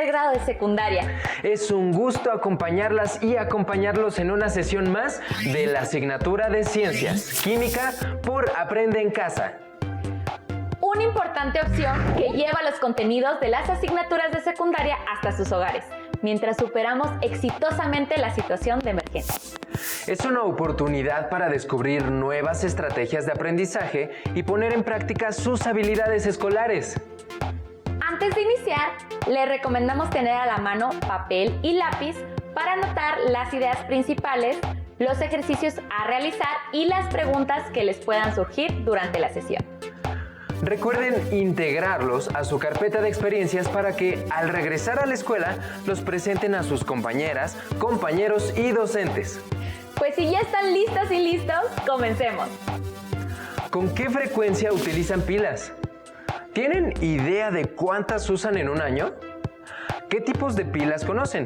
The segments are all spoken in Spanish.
tercer grado de secundaria. Es un gusto acompañarlas y acompañarlos en una sesión más de la asignatura de Ciencias Química por Aprende en Casa. Una importante opción que lleva los contenidos de las asignaturas de secundaria hasta sus hogares, mientras superamos exitosamente la situación de emergencia. Es una oportunidad para descubrir nuevas estrategias de aprendizaje y poner en práctica sus habilidades escolares. Antes de iniciar, les recomendamos tener a la mano papel y lápiz para anotar las ideas principales, los ejercicios a realizar y las preguntas que les puedan surgir durante la sesión. Recuerden integrarlos a su carpeta de experiencias para que, al regresar a la escuela, los presenten a sus compañeras, compañeros y docentes. Pues si ya están listas y listos, comencemos. ¿Con qué frecuencia utilizan pilas? ¿Tienen idea de cuántas usan en un año? ¿Qué tipos de pilas conocen?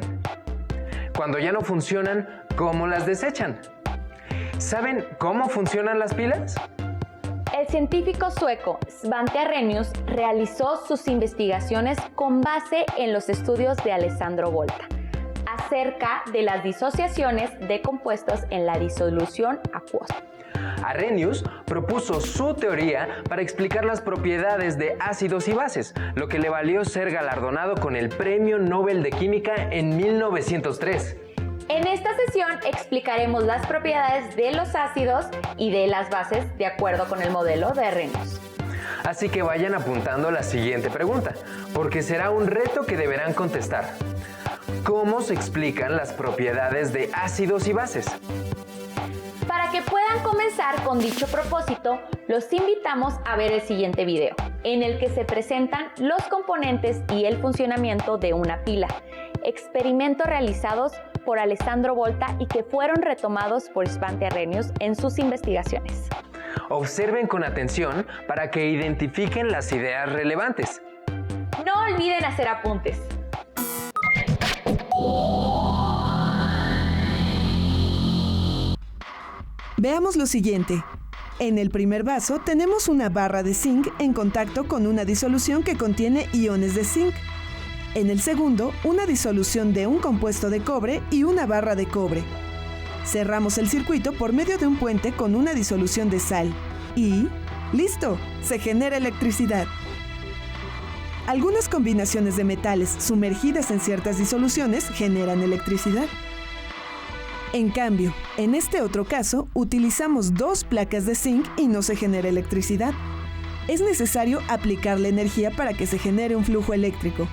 Cuando ya no funcionan, ¿cómo las desechan? ¿Saben cómo funcionan las pilas? El científico sueco Svante Arrhenius realizó sus investigaciones con base en los estudios de Alessandro Volta acerca de las disociaciones de compuestos en la disolución acuosa. Arrhenius propuso su teoría para explicar las propiedades de ácidos y bases, lo que le valió ser galardonado con el Premio Nobel de Química en 1903. En esta sesión explicaremos las propiedades de los ácidos y de las bases de acuerdo con el modelo de Arrhenius. Así que vayan apuntando la siguiente pregunta, porque será un reto que deberán contestar. ¿Cómo se explican las propiedades de ácidos y bases? Para que puedan comenzar con dicho propósito, los invitamos a ver el siguiente video, en el que se presentan los componentes y el funcionamiento de una pila, experimentos realizados por Alessandro Volta y que fueron retomados por Svante Arrhenius en sus investigaciones. Observen con atención para que identifiquen las ideas relevantes. No olviden hacer apuntes. Veamos lo siguiente. En el primer vaso tenemos una barra de zinc en contacto con una disolución que contiene iones de zinc. En el segundo, una disolución de un compuesto de cobre y una barra de cobre. Cerramos el circuito por medio de un puente con una disolución de sal. Y ¡listo! Se genera electricidad. Algunas combinaciones de metales sumergidas en ciertas disoluciones generan electricidad. En cambio, en este otro caso, utilizamos dos placas de zinc y no se genera electricidad. Es necesario aplicar la energía para que se genere un flujo eléctrico.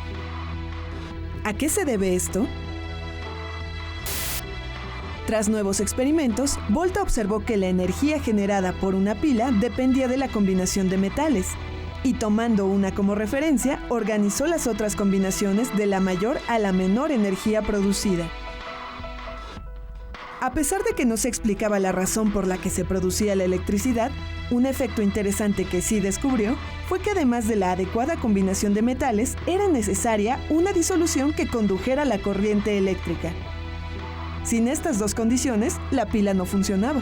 ¿A qué se debe esto? Tras nuevos experimentos, Volta observó que la energía generada por una pila dependía de la combinación de metales, y tomando una como referencia, organizó las otras combinaciones de la mayor a la menor energía producida. A pesar de que no se explicaba la razón por la que se producía la electricidad, un efecto interesante que sí descubrió fue que además de la adecuada combinación de metales, era necesaria una disolución que condujera la corriente eléctrica. Sin estas dos condiciones, la pila no funcionaba.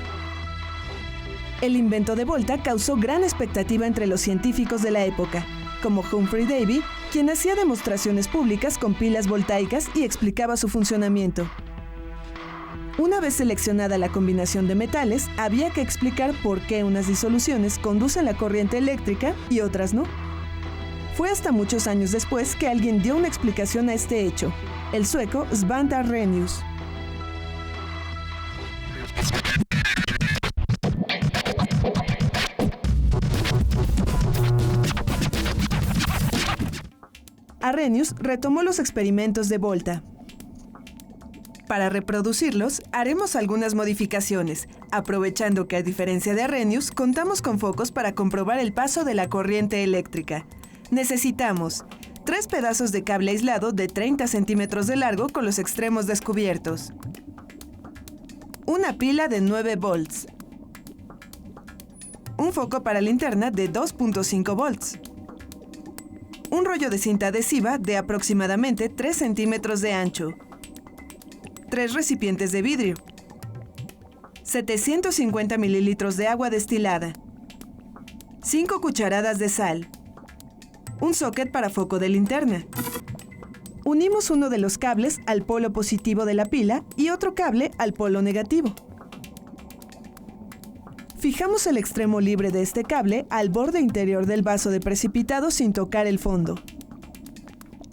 El invento de Volta causó gran expectativa entre los científicos de la época, como Humphrey Davy, quien hacía demostraciones públicas con pilas voltaicas y explicaba su funcionamiento. Una vez seleccionada la combinación de metales, había que explicar por qué unas disoluciones conducen la corriente eléctrica y otras no. Fue hasta muchos años después que alguien dio una explicación a este hecho, el sueco Svante Arrhenius. Arrhenius retomó los experimentos de Volta. Para reproducirlos, haremos algunas modificaciones, aprovechando que a diferencia de Arrhenius, contamos con focos para comprobar el paso de la corriente eléctrica. Necesitamos 3 pedazos de cable aislado de 30 centímetros de largo con los extremos descubiertos, una pila de 9 volts, un foco para linterna de 2.5 volts, un rollo de cinta adhesiva de aproximadamente 3 centímetros de ancho, 3 recipientes de vidrio, 750 mililitros de agua destilada, 5 cucharadas de sal, un socket para foco de linterna, unimos uno de los cables al polo positivo de la pila y otro cable al polo negativo. Fijamos el extremo libre de este cable al borde interior del vaso de precipitado sin tocar el fondo.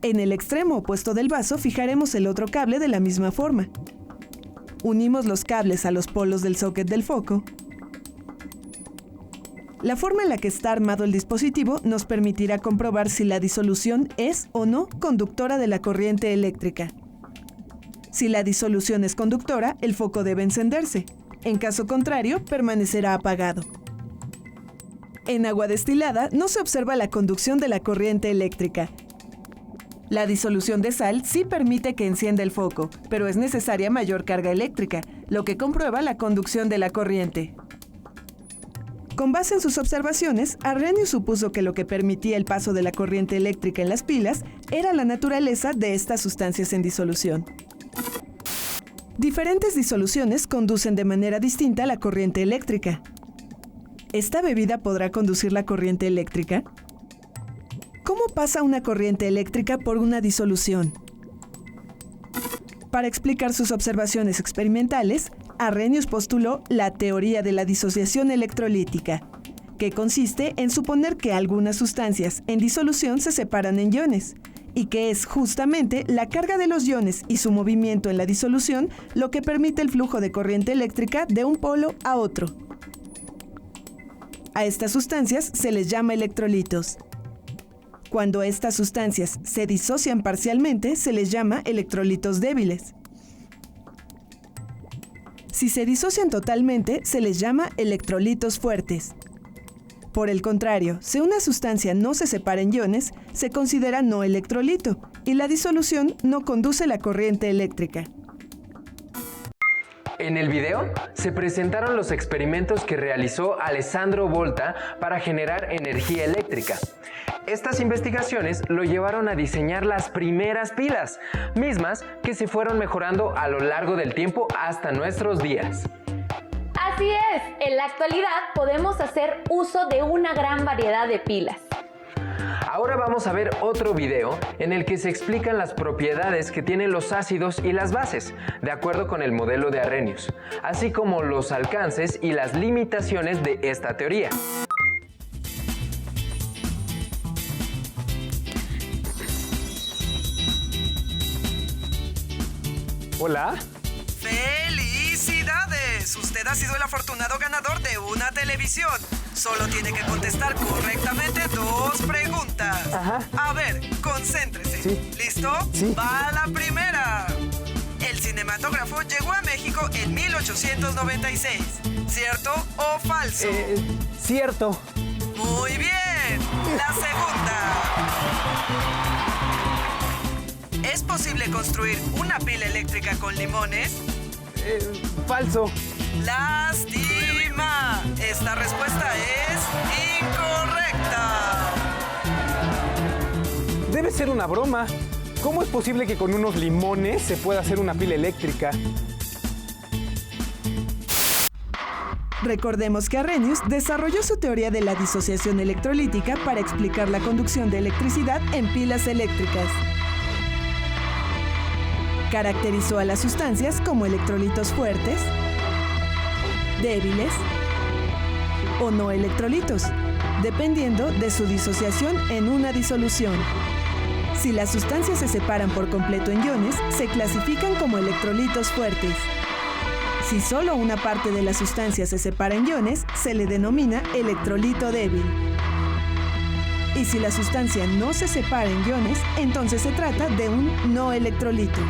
En el extremo opuesto del vaso fijaremos el otro cable de la misma forma. Unimos los cables a los polos del socket del foco. La forma en la que está armado el dispositivo nos permitirá comprobar si la disolución es o no conductora de la corriente eléctrica. Si la disolución es conductora, el foco debe encenderse. En caso contrario, permanecerá apagado. En agua destilada no se observa la conducción de la corriente eléctrica. La disolución de sal sí permite que encienda el foco, pero es necesaria mayor carga eléctrica, lo que comprueba la conducción de la corriente. Con base en sus observaciones, Arrhenius supuso que lo que permitía el paso de la corriente eléctrica en las pilas era la naturaleza de estas sustancias en disolución. Diferentes disoluciones conducen de manera distinta la corriente eléctrica. ¿Esta bebida podrá conducir la corriente eléctrica? ¿Cómo pasa una corriente eléctrica por una disolución? Para explicar sus observaciones experimentales, Arrhenius postuló la teoría de la disociación electrolítica, que consiste en suponer que algunas sustancias en disolución se separan en iones, y que es justamente la carga de los iones y su movimiento en la disolución lo que permite el flujo de corriente eléctrica de un polo a otro. A estas sustancias se les llama electrolitos. Cuando estas sustancias se disocian parcialmente, se les llama electrolitos débiles. Si se disocian totalmente, se les llama electrolitos fuertes. Por el contrario, si una sustancia no se separa en iones, se considera no electrolito y la disolución no conduce la corriente eléctrica. En el video se presentaron los experimentos que realizó Alessandro Volta para generar energía eléctrica. Estas investigaciones lo llevaron a diseñar las primeras pilas, mismas que se fueron mejorando a lo largo del tiempo hasta nuestros días. Así es, en la actualidad podemos hacer uso de una gran variedad de pilas. Ahora vamos a ver otro video en el que se explican las propiedades que tienen los ácidos y las bases, de acuerdo con el modelo de Arrhenius, así como los alcances y las limitaciones de esta teoría. Hola. ¡Felicidades! Usted ha sido el afortunado ganador de una televisión. Solo tiene que contestar correctamente 2 preguntas. Ajá. A ver, concéntrese. Sí. ¿Listo? Sí. Va la primera. El cinematógrafo llegó a México en 1896. ¿Cierto o falso? Cierto. Muy bien. La segunda. ¿Es posible construir una pila eléctrica con limones? Falso. ¡Lástima! Esta respuesta es incorrecta. Debe ser una broma. ¿Cómo es posible que con unos limones se pueda hacer una pila eléctrica? Recordemos que Arrhenius desarrolló su teoría de la disociación electrolítica para explicar la conducción de electricidad en pilas eléctricas. Caracterizó a las sustancias como electrolitos fuertes, débiles o no electrolitos, dependiendo de su disociación en una disolución. Si las sustancias se separan por completo en iones, se clasifican como electrolitos fuertes. Si solo una parte de la sustancia se separa en iones, se le denomina electrolito débil. Y si la sustancia no se separa en iones, entonces se trata de un no electrolito.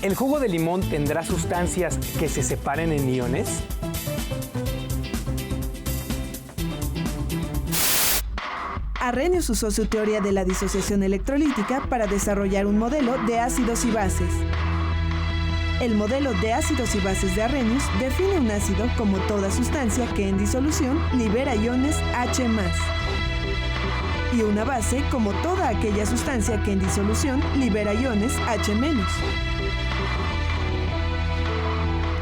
¿El jugo de limón tendrá sustancias que se separen en iones? Arrhenius usó su teoría de la disociación electrolítica para desarrollar un modelo de ácidos y bases. El modelo de ácidos y bases de Arrhenius define un ácido como toda sustancia que en disolución libera iones H+, y una base como toda aquella sustancia que en disolución libera iones H-.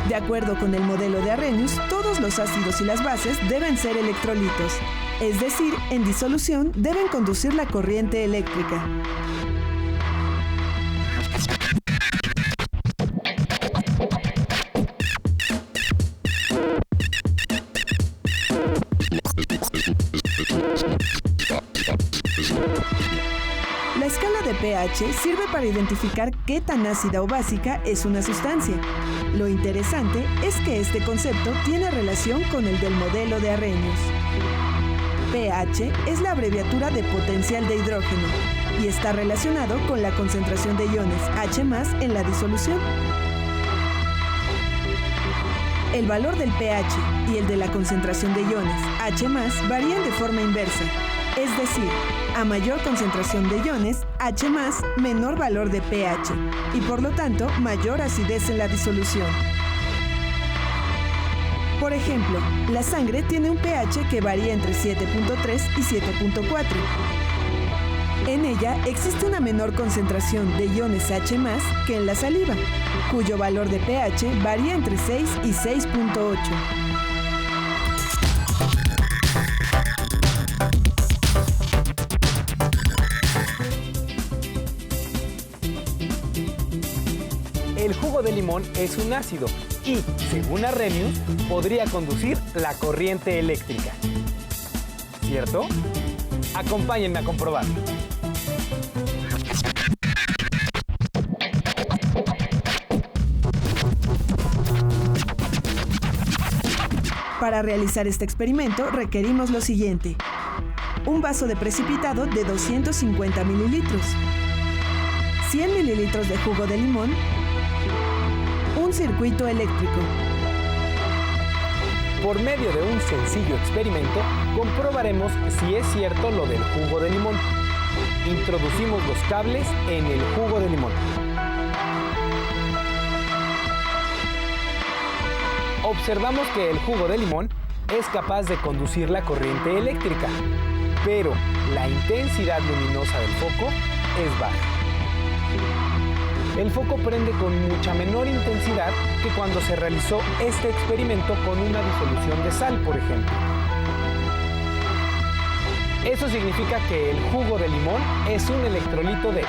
De acuerdo con el modelo de Arrhenius, todos los ácidos y las bases deben ser electrolitos, es decir, en disolución deben conducir la corriente eléctrica. La escala de pH sirve para identificar qué tan ácida o básica es una sustancia. Lo interesante es que este concepto tiene relación con el del modelo de Arrhenius. pH es la abreviatura de potencial de hidrógeno y está relacionado con la concentración de iones H+ en la disolución. El valor del pH y el de la concentración de iones H+ varían de forma inversa, es decir, a mayor concentración de iones, H+, menor valor de pH y por lo tanto mayor acidez en la disolución. Por ejemplo, la sangre tiene un pH que varía entre 7.3 y 7.4. En ella existe una menor concentración de iones H+ que en la saliva, cuyo valor de pH varía entre 6 y 6.8. El jugo de limón es un ácido y, según Arrhenius, podría conducir la corriente eléctrica. ¿Cierto? Acompáñenme a comprobarlo. Para realizar este experimento requerimos lo siguiente: un vaso de precipitado de 250 mililitros, 100 mililitros de jugo de limón, un circuito eléctrico. Por medio de un sencillo experimento, comprobaremos si es cierto lo del jugo de limón. Introducimos los cables en el jugo de limón. Observamos que el jugo de limón es capaz de conducir la corriente eléctrica, pero la intensidad luminosa del foco es baja. El foco prende con mucha menor intensidad que cuando se realizó este experimento con una disolución de sal, por ejemplo. Eso significa que el jugo de limón es un electrolito débil.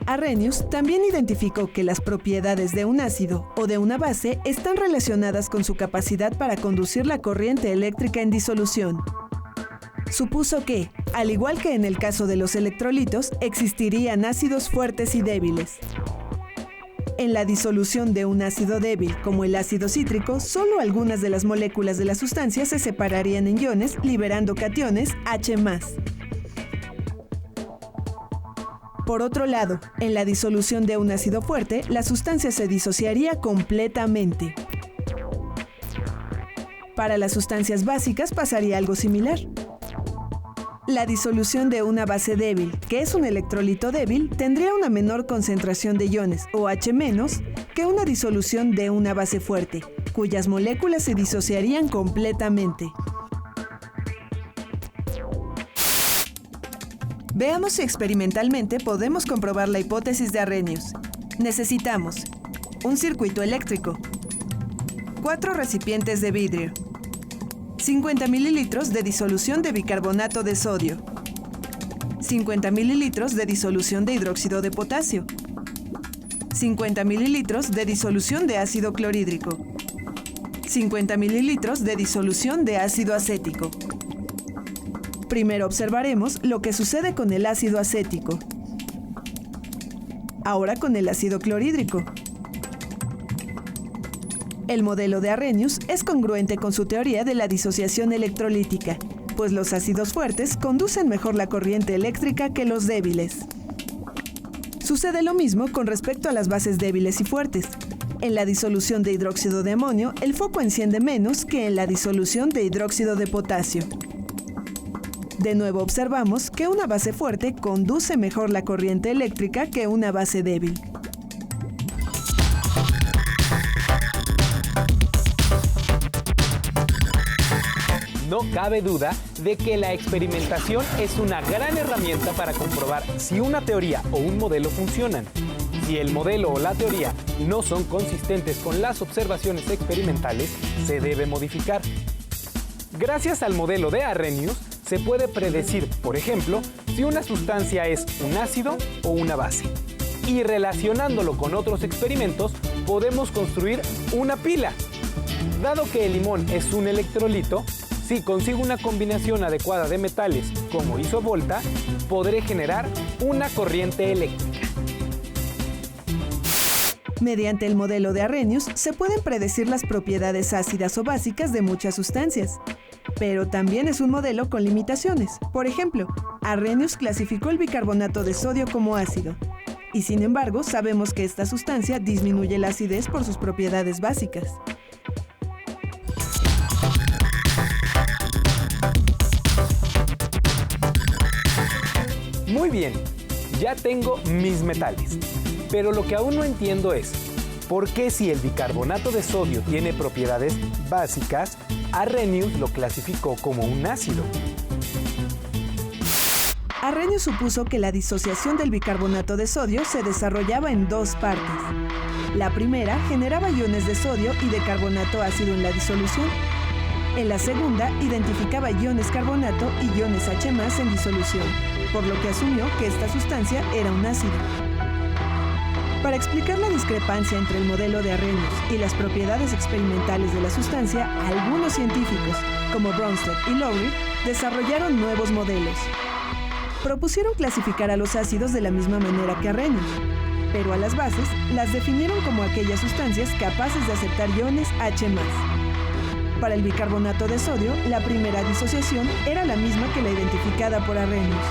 Arrhenius también identificó que las propiedades de un ácido o de una base están relacionadas con su capacidad para conducir la corriente eléctrica en disolución. Supuso que, al igual que en el caso de los electrolitos, existirían ácidos fuertes y débiles. En la disolución de un ácido débil, como el ácido cítrico, solo algunas de las moléculas de la sustancia se separarían en iones, liberando cationes H+. Por otro lado, en la disolución de un ácido fuerte, la sustancia se disociaría completamente. Para las sustancias básicas pasaría algo similar. La disolución de una base débil, que es un electrolito débil, tendría una menor concentración de iones, o H-, que una disolución de una base fuerte, cuyas moléculas se disociarían completamente. Veamos si experimentalmente podemos comprobar la hipótesis de Arrhenius. Necesitamos un circuito eléctrico, 4 recipientes de vidrio, 50 mililitros de disolución de bicarbonato de sodio, 50 mililitros de disolución de hidróxido de potasio, 50 mililitros de disolución de ácido clorhídrico, 50 mililitros de disolución de ácido acético. Primero observaremos lo que sucede con el ácido acético. Ahora con el ácido clorhídrico. El modelo de Arrhenius es congruente con su teoría de la disociación electrolítica, pues los ácidos fuertes conducen mejor la corriente eléctrica que los débiles. Sucede lo mismo con respecto a las bases débiles y fuertes. En la disolución de hidróxido de amonio, el foco enciende menos que en la disolución de hidróxido de potasio. De nuevo observamos que una base fuerte conduce mejor la corriente eléctrica que una base débil. No cabe duda de que la experimentación es una gran herramienta para comprobar si una teoría o un modelo funcionan. Si el modelo o la teoría no son consistentes con las observaciones experimentales, se debe modificar. Gracias al modelo de Arrhenius, se puede predecir, por ejemplo, si una sustancia es un ácido o una base. Y relacionándolo con otros experimentos, podemos construir una pila. Dado que el limón es un electrolito, si consigo una combinación adecuada de metales, como hizo Volta, podré generar una corriente eléctrica. Mediante el modelo de Arrhenius se pueden predecir las propiedades ácidas o básicas de muchas sustancias. Pero también es un modelo con limitaciones. Por ejemplo, Arrhenius clasificó el bicarbonato de sodio como ácido. Y sin embargo, sabemos que esta sustancia disminuye la acidez por sus propiedades básicas. Muy bien, ya tengo mis metales. Pero lo que aún no entiendo es, ¿por qué si el bicarbonato de sodio tiene propiedades básicas, Arrhenius lo clasificó como un ácido? Arrhenius supuso que la disociación del bicarbonato de sodio se desarrollaba en dos partes. La primera generaba iones de sodio y de carbonato ácido en la disolución. En la segunda, identificaba iones carbonato y iones H+ en disolución, por lo que asumió que esta sustancia era un ácido. Para explicar la discrepancia entre el modelo de Arrhenius y las propiedades experimentales de la sustancia, algunos científicos, como Bronsted y Lowry, desarrollaron nuevos modelos. Propusieron clasificar a los ácidos de la misma manera que Arrhenius, pero a las bases las definieron como aquellas sustancias capaces de aceptar iones H+. Para el bicarbonato de sodio, la primera disociación era la misma que la identificada por Arrhenius.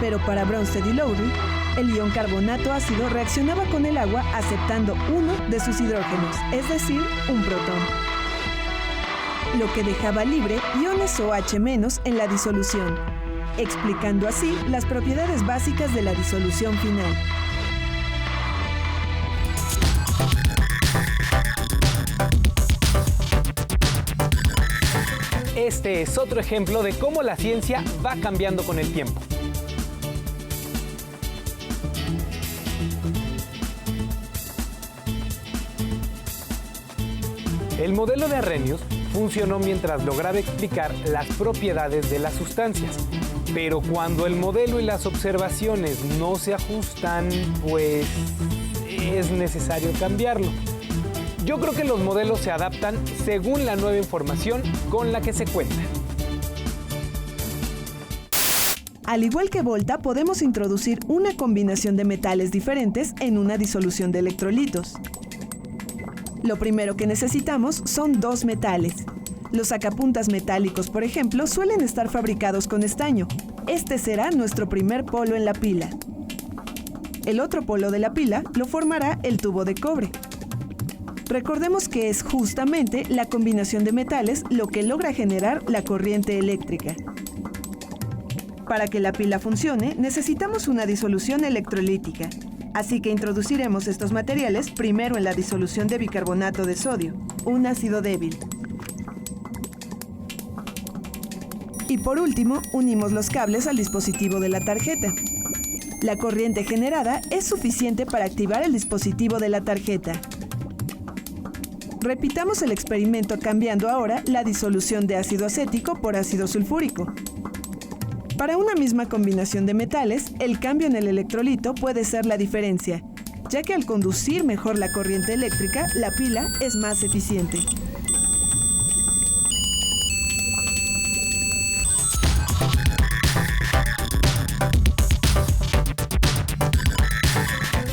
Pero para Bronsted y Lowry, el ion carbonato ácido reaccionaba con el agua aceptando uno de sus hidrógenos, es decir, un protón, lo que dejaba libre iones OH- en la disolución, explicando así las propiedades básicas de la disolución final. Este es otro ejemplo de cómo la ciencia va cambiando con el tiempo. El modelo de Arrhenius funcionó mientras lograba explicar las propiedades de las sustancias, pero cuando el modelo y las observaciones no se ajustan, pues es necesario cambiarlo. Yo creo que los modelos se adaptan según la nueva información con la que se cuenta. Al igual que Volta, podemos introducir una combinación de metales diferentes en una disolución de electrolitos. Lo primero que necesitamos son dos metales. Los sacapuntas metálicos, por ejemplo, suelen estar fabricados con estaño. Este será nuestro primer polo en la pila. El otro polo de la pila lo formará el tubo de cobre. Recordemos que es justamente la combinación de metales lo que logra generar la corriente eléctrica. Para que la pila funcione, necesitamos una disolución electrolítica. Así que introduciremos estos materiales primero en la disolución de bicarbonato de sodio, un ácido débil. Y por último, unimos los cables al dispositivo de la tarjeta. La corriente generada es suficiente para activar el dispositivo de la tarjeta. Repitamos el experimento cambiando ahora la disolución de ácido acético por ácido sulfúrico. Para una misma combinación de metales, el cambio en el electrolito puede ser la diferencia, ya que al conducir mejor la corriente eléctrica, la pila es más eficiente.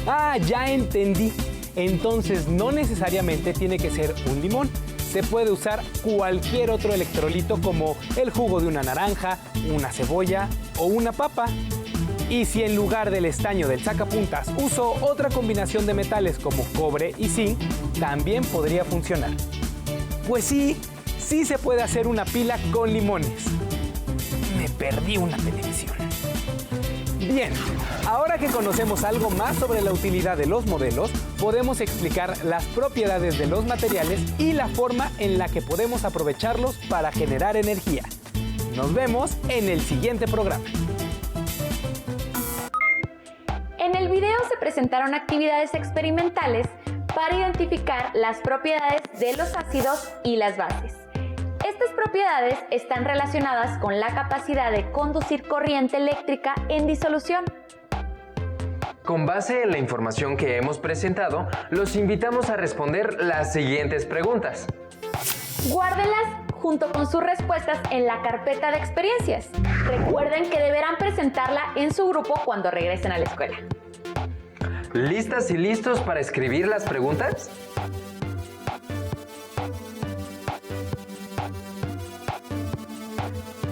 Ah, ya entendí. Entonces no necesariamente tiene que ser un limón. Se puede usar cualquier otro electrolito como el jugo de una naranja, una cebolla o una papa. Y si en lugar del estaño del sacapuntas uso otra combinación de metales como cobre y zinc, también podría funcionar. Pues sí se puede hacer una pila con limones. Me perdí una televisión. Bien, ahora que conocemos algo más sobre la utilidad de los modelos, podemos explicar las propiedades de los materiales y la forma en la que podemos aprovecharlos para generar energía. Nos vemos en el siguiente programa. En el video se presentaron actividades experimentales para identificar las propiedades de los ácidos y las bases. Estas propiedades están relacionadas con la capacidad de conducir corriente eléctrica en disolución. Con base en la información que hemos presentado, los invitamos a responder las siguientes preguntas. Guárdenlas junto con sus respuestas en la carpeta de experiencias. Recuerden que deberán presentarla en su grupo cuando regresen a la escuela. ¿Listas y listos para escribir las preguntas?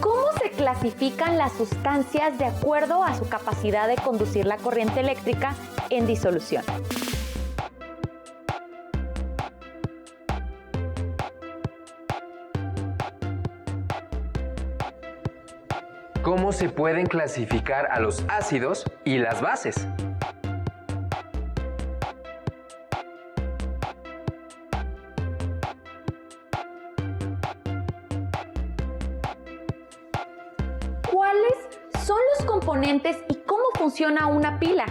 ¿Cómo se clasifican las sustancias de acuerdo a su capacidad de conducir la corriente eléctrica en disolución? ¿Cómo se pueden clasificar a los ácidos y las bases? ¿Cuáles son los componentes y cómo funciona una pila?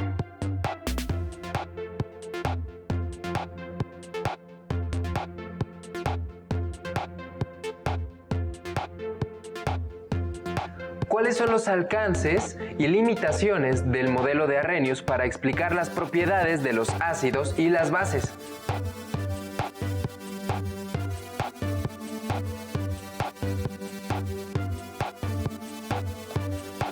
¿Cuáles son los alcances y limitaciones del modelo de Arrhenius para explicar las propiedades de los ácidos y las bases?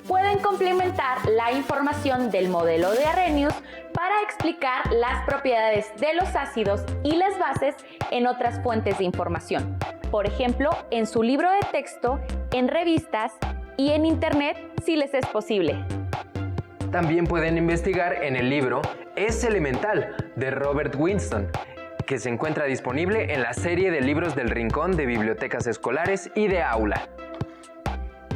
Pueden complementar la información del modelo de Arrhenius para explicar las propiedades de los ácidos y las bases en otras fuentes de información. Por ejemplo, en su libro de texto, en revistas y en Internet si les es posible. También pueden investigar en el libro Es Elemental de Robert Winston, que se encuentra disponible en la serie de libros del Rincón de Bibliotecas Escolares y de Aula.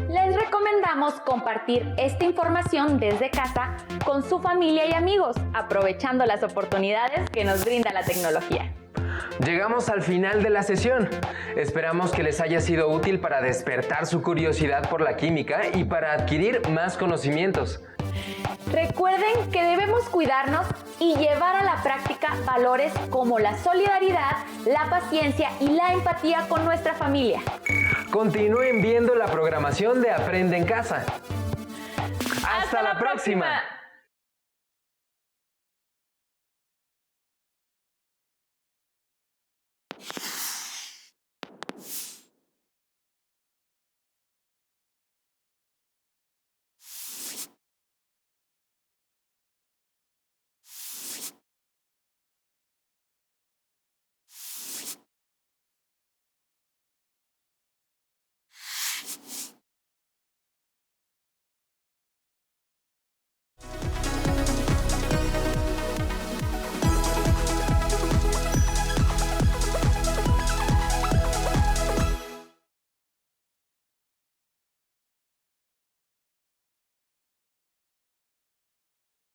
Les recomendamos compartir esta información desde casa con su familia y amigos, aprovechando las oportunidades que nos brinda la tecnología. Llegamos al final de la sesión. Esperamos que les haya sido útil para despertar su curiosidad por la química y para adquirir más conocimientos. Recuerden que debemos cuidarnos y llevar a la práctica valores como la solidaridad, la paciencia y la empatía con nuestra familia. Continúen viendo la programación de Aprende en Casa. ¡Hasta la próxima!